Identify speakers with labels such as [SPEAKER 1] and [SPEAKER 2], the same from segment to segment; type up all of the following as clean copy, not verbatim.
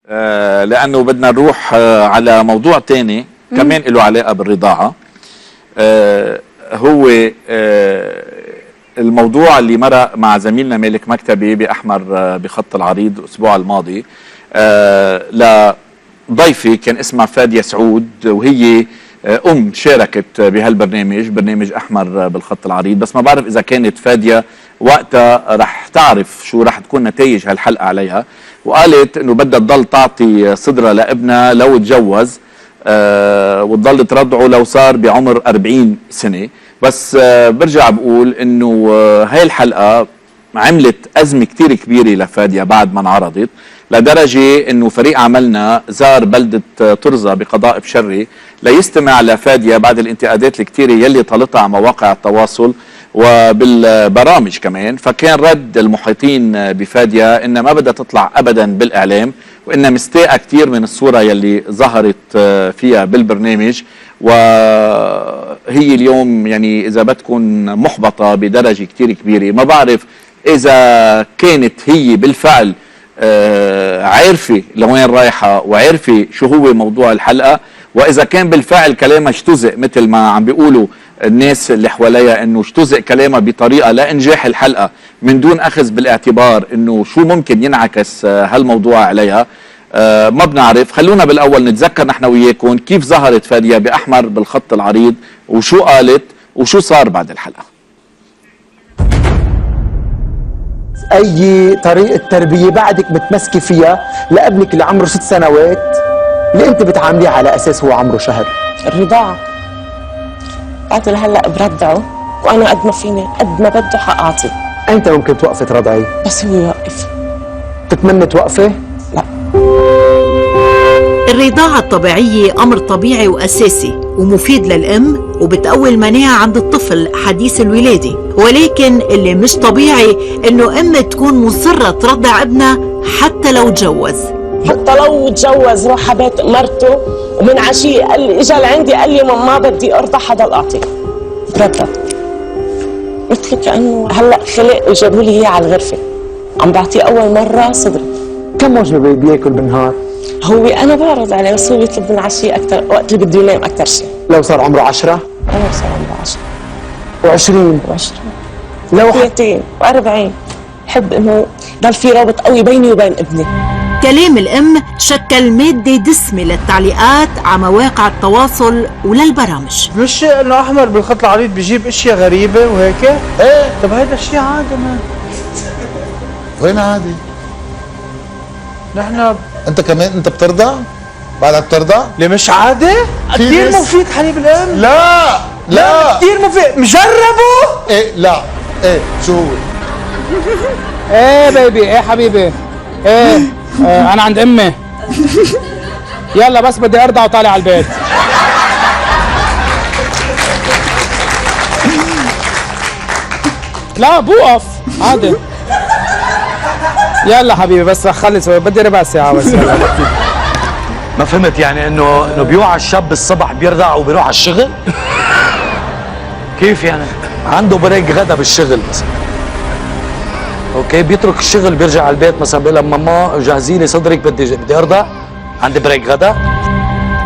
[SPEAKER 1] لأنه بدنا نروح على موضوع تاني كمان له علاقة بالرضاعة. هو الموضوع اللي مرق مع زميلنا مالك مكتبي بأحمر بخط العريض الأسبوع الماضي لضيفي كان اسمها فادية سعود، وهي شاركت بهالبرنامج، برنامج أحمر بالخط العريض. بس ما بعرف إذا كانت فادية وقتها رح تعرف شو رح تكون نتائج هالحلقة عليها، وقالت إنه بدها تضل تعطي صدرها لابنها لو تجوز، وتضل ترضعه لو صار بعمر 40 سنة. بس برجع بقول إنه هاي الحلقة عملت أزمة كتير كبيرة لفادية بعد ما انعرضت، لدرجة انه فريق عملنا زار بلدة طرزة بقضاء بشري ليستمع لفادية بعد الانتقادات الكتيرة يلي طالتها على مواقع التواصل وبالبرامج كمان. فكان رد المحيطين بفادية ان ما بدها تطلع ابدا بالاعلام، وانها مستاءة كتير من الصورة يلي ظهرت فيها بالبرنامج، وهي اليوم يعني اذا بدكن محبطة بدرجة كتير كبيرة. ما بعرف اذا كانت هي بالفعل عارفة لوين رايحة وعارفة شو هو موضوع الحلقة، وإذا كان بالفعل كلامها اجتزئ مثل ما عم بيقولوا الناس اللي حواليها إنه اجتزئ كلامها بطريقة لإنجاح الحلقة من دون أخذ بالاعتبار إنه شو ممكن ينعكس هالموضوع عليها. ما بنعرف. خلونا بالأول نتذكر نحن وياكم كيف ظهرت فادية بأحمر بالخط العريض، وشو قالت وشو صار بعد الحلقة.
[SPEAKER 2] اي طريقه تربيه بعدك متمسكه فيها لابنك اللي عمره 6 سنوات اللي انت بتعامليه على اساس هو عمره شهر؟
[SPEAKER 3] الرضاعه. بعد هلا برضعه وانا قد ما فيني قد ما بده حق اعطي.
[SPEAKER 2] امتى ممكن توقفي ترضعي؟
[SPEAKER 3] بس هو يوقف.
[SPEAKER 2] تتمنى توقفي؟
[SPEAKER 3] لا.
[SPEAKER 4] الرضاعة الطبيعية أمر طبيعي وأساسي ومفيد للأم، وبتقوي المناعة عند الطفل حديث الولادة. ولكن اللي مش طبيعي إنه أم تكون مصرة ترضع ابنها حتى لو تجوز.
[SPEAKER 3] حتى لو تجوز راح بيت مرته ومن عشية قال لي اجى لعندي قال لي ماما بدي ارضع حدا اعطيه برضا، مثل كأنه هلا خلق وجابوا لي اياه على الغرفة عم بعطيه أول مرة صدري.
[SPEAKER 2] كم وجبه بياكل بالنهار؟
[SPEAKER 3] هو انا بعرض عليه بس هو بيطلب من عشية اكثر وقت اللي بده ينام اكثر شيء.
[SPEAKER 2] لو صار عمره 10؟
[SPEAKER 3] انا صار عمره 10
[SPEAKER 2] و20
[SPEAKER 3] لو 30 و40 بحب انه ضل في رابط قوي بيني وبين ابني.
[SPEAKER 4] كلام الأم شكل مادة دسمة للتعليقات على مواقع التواصل وللبرامج.
[SPEAKER 5] مش شيء انه احمر بالخط العريض بيجيب اشياء غريبه وهيك؟ ايه. طب هيدا الشيء عادي. ما
[SPEAKER 6] وين عادي؟
[SPEAKER 5] نحن
[SPEAKER 6] انت كمان انت بترضع؟ بعدك بترضع؟
[SPEAKER 5] ليه مش عادي؟ كثير مفيد حليب الام.
[SPEAKER 6] لا لا
[SPEAKER 5] كثير مفيد. مجربه؟
[SPEAKER 6] ايه لا ايه شو هو؟
[SPEAKER 7] ايه بيبي ايه حبيبي ايه انا عند امي. يلا بس بدي ارضع وطالع على البيت. لا بوقف عادي. يلا حبيبي بس خلص بدي ربع ساعة بس.
[SPEAKER 8] ما فهمت يعني انه بيوعى الشاب الصبح بيرضع وبيروح على الشغل؟ كيف يعني؟ عنده بريك غدا بالشغل مثلا. اوكي بيترك الشغل بيرجع على البيت مثلا بيقول لها ماما جهزي لي صدرك بدي ارضع، عندي بريك غدا.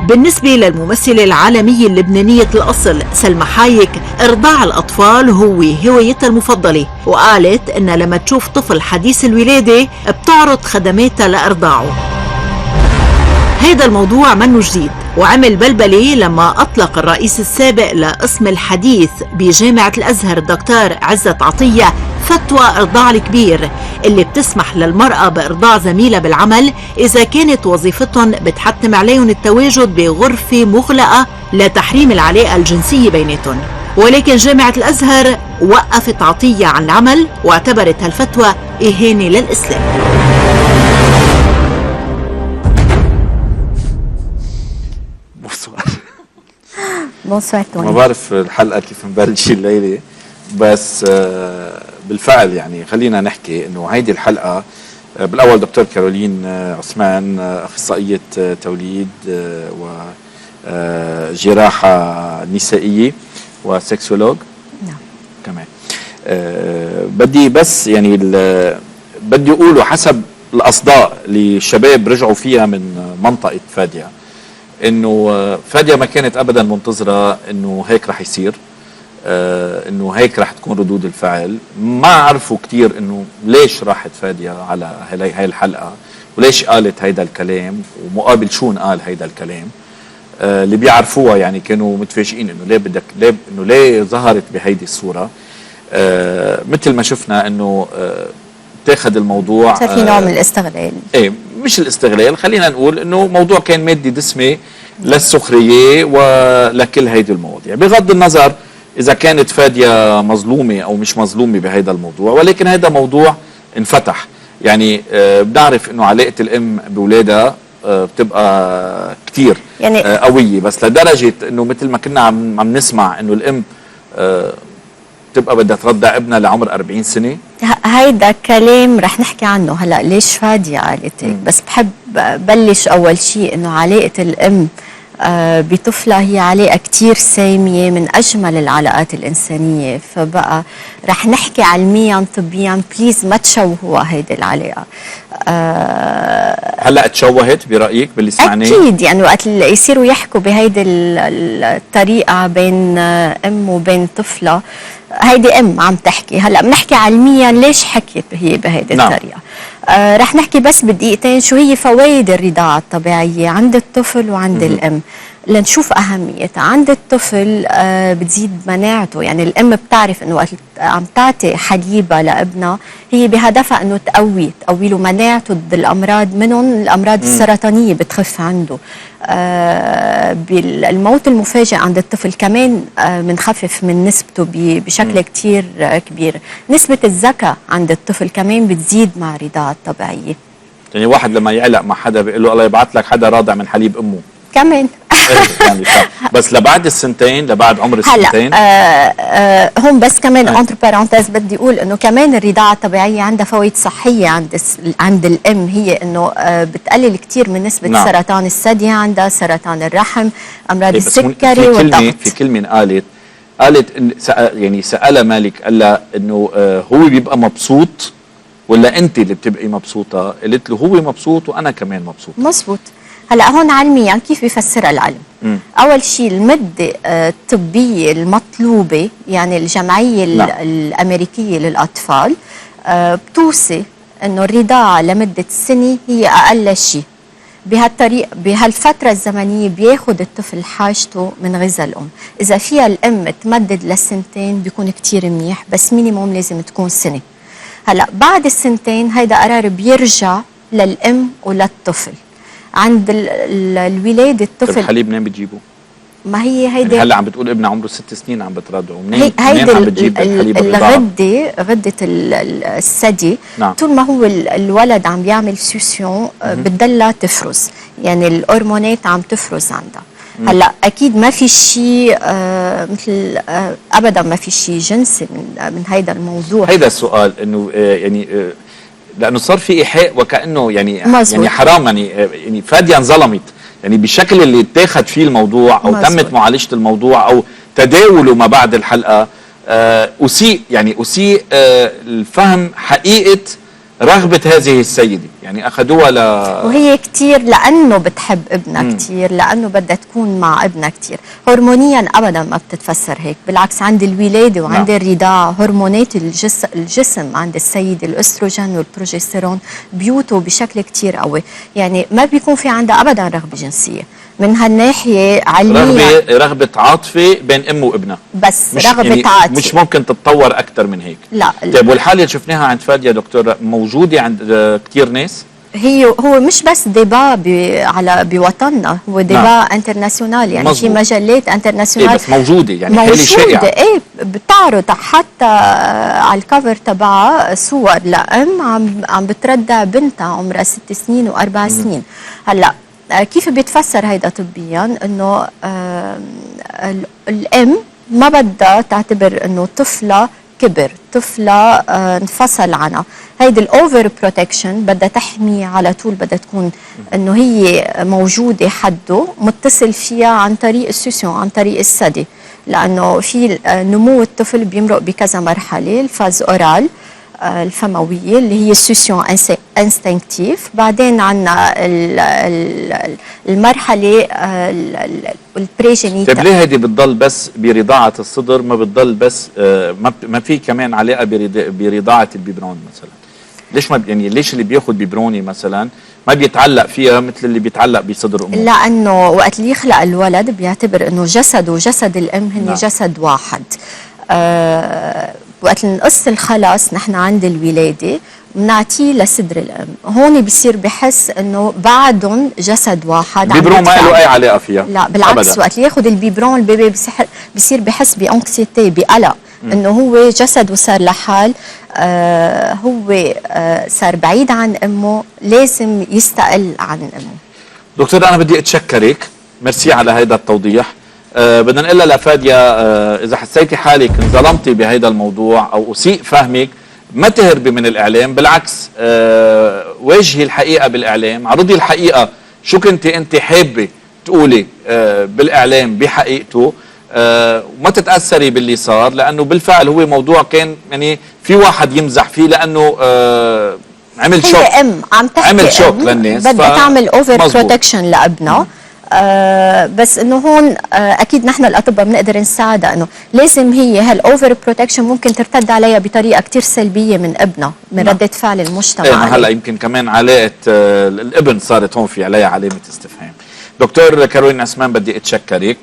[SPEAKER 4] بالنسبة للممثلة العالمية اللبنانية الأصل سلمى حايك، إرضاع الأطفال هو هوايتها المفضلة، وقالت إن لما تشوف طفل حديث الولادة بتعرض خدماتها لإرضاعه. هيدا الموضوع منه جديد، وعمل بلبلة لما أطلق الرئيس السابق لقسم الحديث بجامعة الأزهر الدكتور عزت عطية فتوى إرضاع الكبير اللي بتسمح للمرأة بإرضاع زميلة بالعمل إذا كانت وظيفتهم بتحتم عليهم التواجد بغرفة مغلقة لتحريم العلاقة الجنسية بيناتهم. ولكن جامعة الأزهر وقفت عطية عن العمل واعتبرت هالفتوى إهانة للإسلام.
[SPEAKER 1] ما بعرف الحلقة كيف مبلش الليلة، بس بالفعل يعني خلينا نحكي انه هيدي الحلقة بالاول دكتور كارولين عثمان اخصائية توليد وجراحة نسائية وسكسولوج.
[SPEAKER 9] نعم.
[SPEAKER 1] كمان بدي بس يعني بدي اقوله حسب الاصداء اللي الشباب رجعوا فيها من منطقه فاديه، انه فاديه ما كانت ابدا منتظره انه هيك رح يصير، انه هيك رح تكون ردود الفعل. ما عرفوا كثير انه ليش راحت فاديه على هاي الحلقه، وليش قالت هيدا الكلام، ومقابل شو قال هيدا الكلام. اللي بيعرفوها يعني كانوا متفاجئين انه ليه ظهرت بهيدي الصوره. مثل ما شفنا انه تاخذ الموضوع
[SPEAKER 9] صار في نوع من الاستغلال.
[SPEAKER 1] ايه مش الاستغلال، خلينا نقول انه موضوع كان مادي دسمه للسخريه ولكل هيدي المواضيع، بغض النظر اذا كانت فاديه مظلومه او مش مظلومه بهيدا الموضوع، ولكن هيدا موضوع انفتح. يعني بنعرف انه علاقه الام باولادها بتبقى كتير يعني قويه، بس لدرجه انه مثل ما كنا عم نسمع انه الام بتبقى بدها ترضع ابنها لعمر 40 سنه.
[SPEAKER 9] هيدا كلام رح نحكي عنه هلا ليش فاديه قالت هيك، بس بحب بلش اول شيء انه علاقه الام بطفلة هي علاقة كتير سامية، من أجمل العلاقات الإنسانية. فبقى رح نحكي علميا طبيا، بليز ما تشوهوا هيدي العلاقة.
[SPEAKER 1] هلا تشوهت برأيك باللي سمعناه؟
[SPEAKER 9] أكيد، يعني وقت يصيروا يحكوا بهيدي الطريقة بين أم وبين طفلة، هيدي أم عم تحكي. هلا بنحكي علميا ليش حكيت هي بهيدي الطريقة. رح نحكي بس بدقيقتين شو هي فوائد الرضاعة الطبيعية عند الطفل وعند الأم، لنشوف أهميتها. عند الطفل بتزيد مناعته، يعني الأم بتعرف إنه وقت عم تعطي حليبها لابنها هي بهدفها إنه تقوي له مناعته ضد الأمراض، منهم الأمراض السرطانية بتخف عنده. بالموت المفاجئ عند الطفل كمان بنخفف من نسبته بشكل كتير كبير. نسبة الذكاء عند الطفل كمان بتزيد مع الرضاعة الطبيعية.
[SPEAKER 1] يعني واحد لما يعلق مع حدا بيقول له الله يبعث لك حدا راضع من حليب امه
[SPEAKER 9] كمان.
[SPEAKER 1] يعني بس لبعد السنتين، لبعد عمر السنتين.
[SPEAKER 9] هلا هون بس كمان انتر بارونتيز بدي اقول انه كمان الرضاعه الطبيعيه عندها فوائد صحيه عند الام، هي انه بتقلل كثير من نسبه سرطان الثدي، عندها سرطان الرحم، امراض السكري والضغط.
[SPEAKER 1] في كلمه قالت يعني سالها مالك قال لها انه هو بيبقى مبسوط ولا انت اللي بتبقي مبسوطه؟ قالت له هو مبسوط وانا كمان مبسوط.
[SPEAKER 9] مزبوط. هلا هون علميا كيف بيفسرها العلم؟ اول شيء المده الطبيه المطلوبه، يعني الجمعيه الامريكيه للاطفال بتوصي انه الرضاعه لمده سنه هي اقل شيء. بهالطريقه بهالفتره الزمنيه بياخذ الطفل حاجته من غذاء الام. اذا فيها الام تمدد للسنتين بيكون كتير منيح، بس مينيموم لازم تكون سنه. هلا بعد السنتين هيدا قرار بيرجع للام وللطفل. عند الولاده الطفل
[SPEAKER 1] الحليب منين بتجيبه؟
[SPEAKER 9] ما هي هيدي
[SPEAKER 1] يعني هلا عم بتقول ابنها عمره 6 سنين عم بترضعه، منين عم بتجيب الحليب الرضاعه؟
[SPEAKER 9] غده الثدي طول ما هو الولد عم بيعمل سوسيون بتضلها تفرز، يعني الهرمونات عم تفرز عندها. هلا اكيد ما في شيء مثل ابدا ما في شيء جنسي من هيدا الموضوع.
[SPEAKER 1] هيدا السؤال انه يعني لانه صار في ايحاء وكانه يعني
[SPEAKER 9] مزبوط.
[SPEAKER 1] يعني حرام، يعني فاديه انظلمت يعني بالشكل اللي اتاخذ فيه الموضوع او مزبوط. تمت معالجه الموضوع او تداوله ما بعد الحلقه اسيء الفهم حقيقه رغبة هذه السيدة، يعني أخذوها
[SPEAKER 9] وهي كتير لأنه بتحب ابنها كتير، لأنه بدها تكون مع ابنها كتير. هرمونيا أبدا ما بتتفسر هيك، بالعكس عند الولادة وعند الرضاعة هرمونات الجسم عند السيدة الأستروجين والبروجستيرون بيوتوا بشكل كتير قوي، يعني ما بيكون في عندها أبدا رغبة جنسية. من هالناحية علميا
[SPEAKER 1] رغبة عاطفة بين أم وابنها،
[SPEAKER 9] بس رغبة يعني عاطفة
[SPEAKER 1] مش ممكن تتطور أكثر من هيك.
[SPEAKER 9] لا.
[SPEAKER 1] طيب والحالة اللي شفناها عند فادية دكتور موجودة عند كتير ناس؟
[SPEAKER 9] هو مش بس ديبا بوطننا، هو ديبا انترناسيونال، يعني مزبوط. في مجلات انترناسيونال
[SPEAKER 1] بس موجودة، يعني حالة شائعة.
[SPEAKER 9] ايه بتعرض حتى على الكفر تبعها صور لأم عم بترضع بنتها عمرها 6 سنين و4 سنين. هلا كيف بيتفسر هيدا طبيا؟ انه الام ما بدها تعتبر انه طفلة كبر، طفلة انفصل عنها. هيدي الاوفر بروتكشن بدها تحميه على طول، بدها تكون انه هي موجودة حده متصل فيها عن طريق السوسيون، عن طريق الثدي، لانه في نمو الطفل بيمرق بكذا مرحلة. الفاز اورال الفموية اللي هي السوسيون انستنكتيف. بعدين عنا المرحلة البريجينيتا.
[SPEAKER 1] طيب ليه هيدي بتضل بس برضاعة الصدر، ما بتضل بس ما في كمان علاقة برضاعة البيبرون مثلا؟ ليش ما يعني ليش اللي بياخد بيبروني مثلا ما بيتعلق فيها مثل اللي بيتعلق بصدر امه؟
[SPEAKER 9] لانه وقت اللي يخلق الولد بيعتبر انه جسده وجسد الام هن جسد واحد. وقت نقص الخلص نحن عند الولاده بنعطيه لصدر الام، هون بصير بحس انه بعدهم جسد واحد.
[SPEAKER 1] البيبرون ما له اي علاقه فيها؟
[SPEAKER 9] لا بالعكس أبداً. وقت اللي ياخذ البيبرون البيبي بصير بحس بانكسيتي، بقلق انه هو جسده صار لحال، هو صار بعيد عن امه، لازم يستقل عن امه.
[SPEAKER 1] دكتور انا بدي اتشكرك، ميرسي على هذا التوضيح. بدنا نقول لفادية اذا حسيتي حالك انظلمتي بهذا الموضوع او اسيء فهمك ما تهربي من الاعلام، بالعكس واجهي الحقيقه بالاعلام، عرضي الحقيقه شو كنتي انت حابه تقولي بالاعلام بحقيقته، وما تتاثري باللي صار، لانه بالفعل هو موضوع كان يعني في واحد يمزح فيه لانه عمل شوك.
[SPEAKER 9] هي عم تحكي
[SPEAKER 1] عمل شوك للناس،
[SPEAKER 9] بدها تعمل اوفر بروتكشن لابنها. بس انه هون اكيد نحن الاطباء بنقدر نساعدها، انه لازم هي هالاوفر بروتكشن ممكن ترتد عليها بطريقه كثير سلبيه من ابنها، من رده فعل المجتمع.
[SPEAKER 1] هلا يمكن كمان علاقه الابن صارت هون في عليها علامه استفهام. دكتور كارولين عثمان بدي اتشكرك.